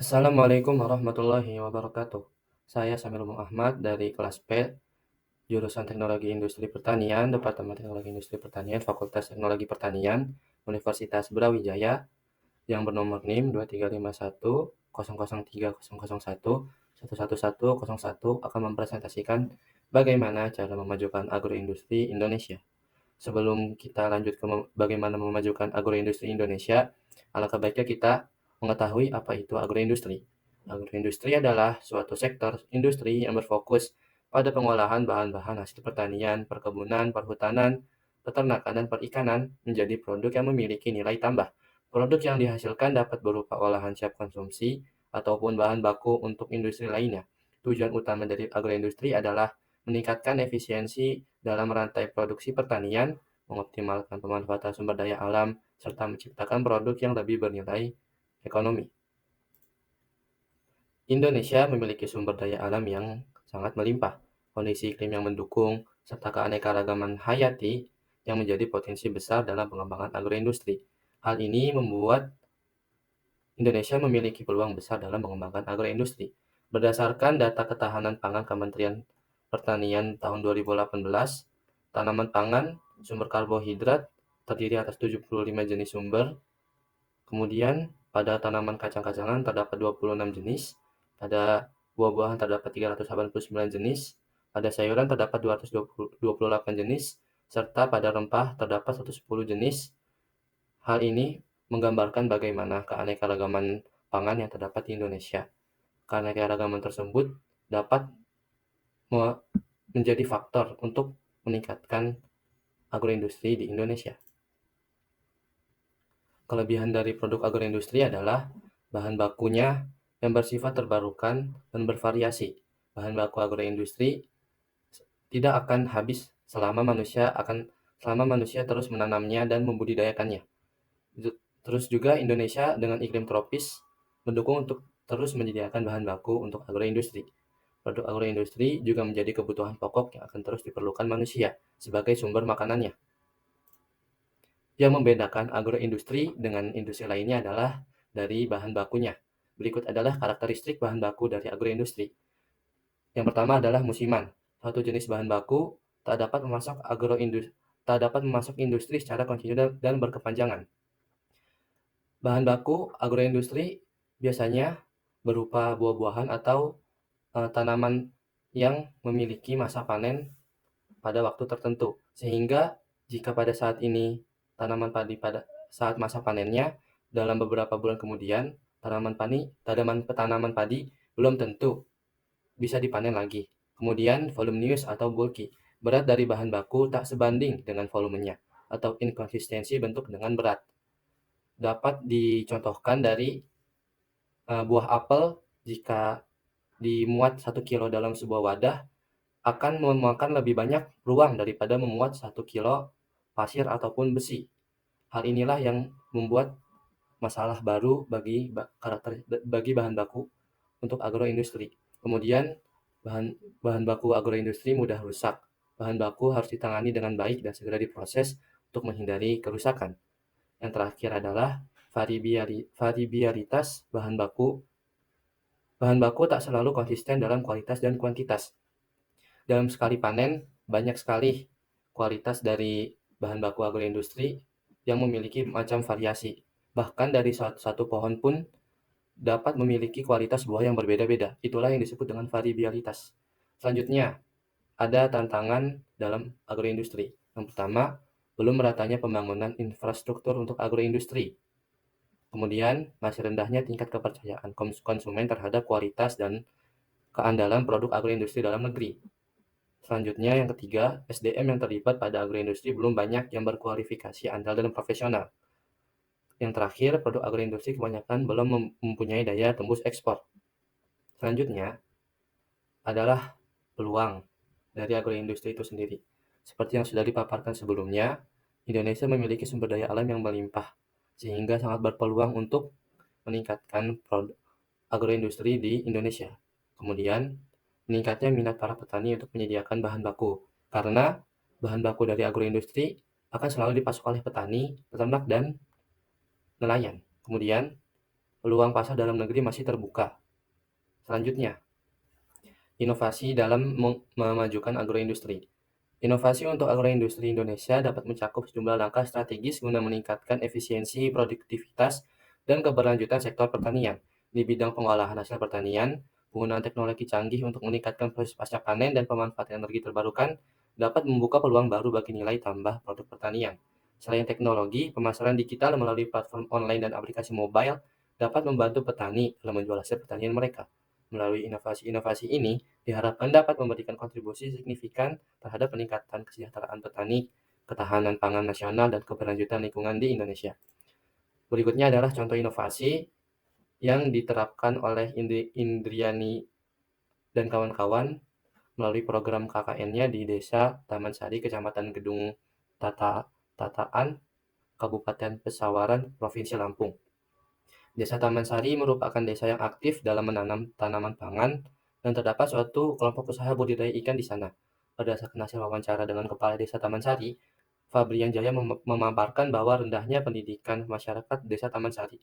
Assalamualaikum warahmatullahi wabarakatuh. Saya Samir Ahmad dari kelas P, jurusan Teknologi Industri Pertanian, Departemen Teknologi Industri Pertanian, Fakultas Teknologi Pertanian, Universitas Brawijaya, yang bernomor NIM 2351003001 akan mempresentasikan bagaimana cara memajukan agroindustri Indonesia. Sebelum kita lanjut ke bagaimana memajukan agroindustri Indonesia, alangkah baiknya kita mengetahui apa itu agroindustri. Agroindustri adalah suatu sektor industri yang berfokus pada pengolahan bahan-bahan hasil pertanian, perkebunan, perhutanan, peternakan, dan perikanan menjadi produk yang memiliki nilai tambah. Produk yang dihasilkan dapat berupa olahan siap konsumsi ataupun bahan baku untuk industri lainnya. Tujuan utama dari agroindustri adalah meningkatkan efisiensi dalam rantai produksi pertanian, mengoptimalkan pemanfaatan sumber daya alam, serta menciptakan produk yang lebih bernilai ekonomi. Indonesia memiliki sumber daya alam yang sangat melimpah, kondisi iklim yang mendukung, serta keanekaragaman hayati yang menjadi potensi besar dalam pengembangan agroindustri. Hal ini membuat Indonesia memiliki peluang besar dalam mengembangkan agroindustri. Berdasarkan data ketahanan pangan Kementerian Pertanian tahun 2018, tanaman pangan sumber karbohidrat terdiri atas 75 jenis sumber. Kemudian pada tanaman kacang-kacangan terdapat 26 jenis, pada buah-buahan terdapat 389 jenis, pada sayuran terdapat 228 jenis, serta pada rempah terdapat 110 jenis. Hal ini menggambarkan bagaimana keanekaragaman pangan yang terdapat di Indonesia. Keanekaragaman tersebut dapat menjadi faktor untuk meningkatkan agroindustri di Indonesia. Kelebihan dari produk agroindustri adalah bahan bakunya yang bersifat terbarukan dan bervariasi. Bahan baku agroindustri tidak akan habis selama manusia terus menanamnya dan membudidayakannya. Terus juga Indonesia dengan iklim tropis mendukung untuk terus menyediakan bahan baku untuk agroindustri. Produk agroindustri juga menjadi kebutuhan pokok yang akan terus diperlukan manusia sebagai sumber makanannya. Yang membedakan agroindustri dengan industri lainnya adalah dari bahan bakunya. Berikut adalah karakteristik bahan baku dari agroindustri. Yang pertama adalah musiman. Satu jenis bahan baku tak dapat memasuk industri secara kontinu dan berkepanjangan. Bahan baku agroindustri biasanya berupa buah-buahan atau tanaman yang memiliki masa panen pada waktu tertentu. Sehingga jika pada saat ini tanaman padi pada saat masa panennya, dalam beberapa bulan kemudian tanaman padi belum tentu bisa dipanen lagi. Kemudian voluminous atau bulky, berat dari bahan baku tak sebanding dengan volumenya, atau inkonsistensi bentuk dengan berat. Dapat dicontohkan dari buah apel, jika dimuat 1 kilo dalam sebuah wadah, akan memakan lebih banyak ruang daripada memuat 1 kilo pasir ataupun besi. Hal inilah yang membuat masalah baru bagi bahan baku untuk agroindustri. Kemudian bahan baku agroindustri mudah rusak. Bahan baku harus ditangani dengan baik dan segera diproses untuk menghindari kerusakan. Yang terakhir adalah variabilitas bahan baku. Bahan baku tak selalu konsisten dalam kualitas dan kuantitas. Dalam sekali panen, banyak sekali kualitas dari bahan baku agroindustri yang memiliki macam variasi. Bahkan dari satu pohon pun dapat memiliki kualitas buah yang berbeda-beda. Itulah yang disebut dengan variabilitas. Selanjutnya, ada tantangan dalam agroindustri. Yang pertama, belum meratanya pembangunan infrastruktur untuk agroindustri. Kemudian, masih rendahnya tingkat kepercayaan konsumen terhadap kualitas dan keandalan produk agroindustri dalam negeri. Selanjutnya, yang ketiga, SDM yang terlibat pada agroindustri belum banyak yang berkualifikasi andal dan profesional. Yang terakhir, produk agroindustri kebanyakan belum mempunyai daya tembus ekspor. Selanjutnya adalah peluang dari agroindustri itu sendiri. Seperti yang sudah dipaparkan sebelumnya, Indonesia memiliki sumber daya alam yang melimpah, sehingga sangat berpeluang untuk meningkatkan produk agroindustri di Indonesia. Kemudian, meningkatnya minat para petani untuk menyediakan bahan baku, karena bahan baku dari agroindustri akan selalu dipasok oleh petani, peternak, dan nelayan. Kemudian, peluang pasar dalam negeri masih terbuka. Selanjutnya, inovasi dalam memajukan agroindustri. Inovasi untuk agroindustri Indonesia dapat mencakup sejumlah langkah strategis guna meningkatkan efisiensi, produktivitas, dan keberlanjutan sektor pertanian. Di bidang pengolahan hasil pertanian, penggunaan teknologi canggih untuk meningkatkan proses pasca panen dan pemanfaatan energi terbarukan dapat membuka peluang baru bagi nilai tambah produk pertanian. Selain teknologi, pemasaran digital melalui platform online dan aplikasi mobile dapat membantu petani dalam menjual hasil pertanian mereka. Melalui inovasi-inovasi ini, diharapkan dapat memberikan kontribusi signifikan terhadap peningkatan kesejahteraan petani, ketahanan pangan nasional, dan keberlanjutan lingkungan di Indonesia. Berikutnya adalah contoh inovasi yang diterapkan oleh Indriani dan kawan-kawan melalui program KKN-nya di Desa Taman Sari, Kecamatan Gedung Tataan, Kabupaten Pesawaran, Provinsi Lampung. Desa Taman Sari merupakan desa yang aktif dalam menanam tanaman pangan dan terdapat suatu kelompok usaha budidaya ikan di sana. Berdasarkan hasil wawancara dengan Kepala Desa Taman Sari, Fabrian Jaya memaparkan bahwa rendahnya pendidikan masyarakat Desa Taman Sari.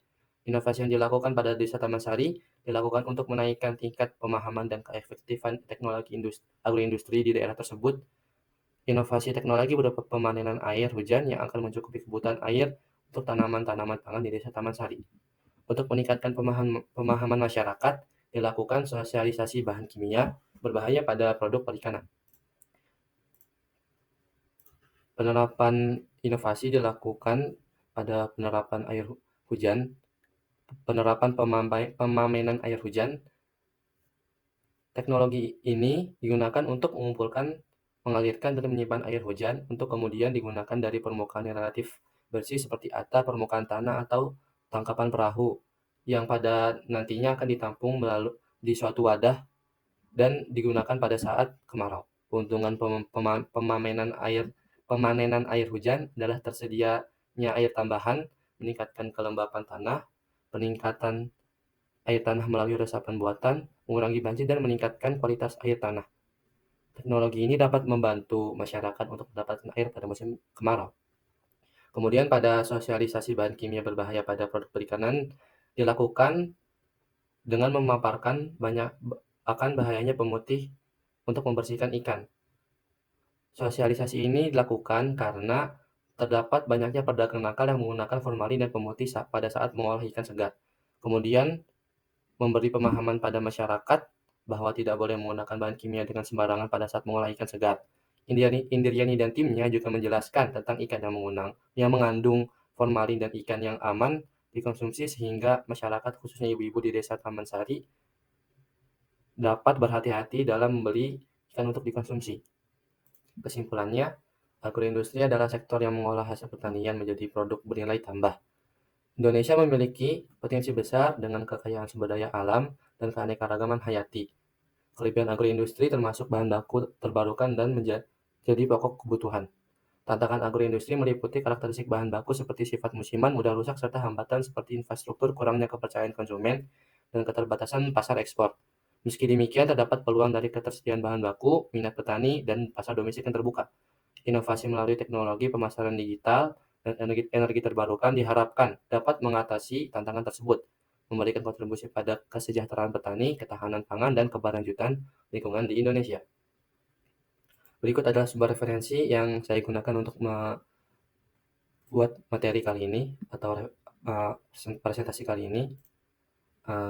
Inovasi yang dilakukan pada Desa Taman Sari dilakukan untuk menaikkan tingkat pemahaman dan keefektifan teknologi agroindustri di daerah tersebut. Inovasi teknologi berupa pemanenan air hujan yang akan mencukupi kebutuhan air untuk tanaman-tanaman pangan di Desa Taman Sari. Untuk meningkatkan pemahaman masyarakat, dilakukan sosialisasi bahan kimia berbahaya pada produk perikanan. Penerapan inovasi dilakukan pada penerapan air hujan, penerapan pemamenan air hujan. Teknologi ini digunakan untuk mengumpulkan, mengalirkan, dan menyimpan air hujan untuk kemudian digunakan dari permukaan yang relatif bersih seperti atap, permukaan tanah, atau tangkapan perahu yang pada nantinya akan ditampung melalui di suatu wadah dan digunakan pada saat kemarau. Keuntungan pemanenan air hujan adalah tersedianya air tambahan, meningkatkan kelembapan tanah, peningkatan air tanah melalui resapan buatan, mengurangi banjir, dan meningkatkan kualitas air tanah. Teknologi ini dapat membantu masyarakat untuk mendapatkan air pada musim kemarau. Kemudian pada sosialisasi bahan kimia berbahaya pada produk perikanan dilakukan dengan memaparkan akan bahayanya pemutih untuk membersihkan ikan. Sosialisasi ini dilakukan karena terdapat banyaknya pedagang nakal yang menggunakan formalin dan pemutih pada saat mengolah ikan segar. Kemudian memberi pemahaman pada masyarakat bahwa tidak boleh menggunakan bahan kimia dengan sembarangan pada saat mengolah ikan segar. Indriani dan timnya juga menjelaskan tentang ikan yang mengandung formalin dan ikan yang aman dikonsumsi sehingga masyarakat khususnya ibu-ibu di Desa Taman Sari dapat berhati-hati dalam membeli ikan untuk dikonsumsi. Kesimpulannya, agroindustri adalah sektor yang mengolah hasil pertanian menjadi produk bernilai tambah. Indonesia memiliki potensi besar dengan kekayaan sumber daya alam dan keanekaragaman hayati. Kelebihan agroindustri termasuk bahan baku terbarukan dan menjadi pokok kebutuhan. Tantangan agroindustri meliputi karakteristik bahan baku seperti sifat musiman, mudah rusak, serta hambatan seperti infrastruktur, kurangnya kepercayaan konsumen, dan keterbatasan pasar ekspor. Meski demikian, terdapat peluang dari ketersediaan bahan baku, minat petani, dan pasar domestik yang terbuka. Inovasi melalui teknologi pemasaran digital dan energi terbarukan diharapkan dapat mengatasi tantangan tersebut, memberikan kontribusi pada kesejahteraan petani, ketahanan pangan, dan keberlanjutan lingkungan di Indonesia. Berikut adalah sebuah referensi yang saya gunakan untuk membuat materi kali ini atau presentasi kali ini.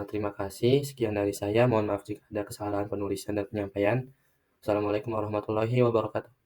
Terima kasih. Sekian dari saya. Mohon maaf jika ada kesalahan penulisan dan penyampaian. Assalamualaikum warahmatullahi wabarakatuh.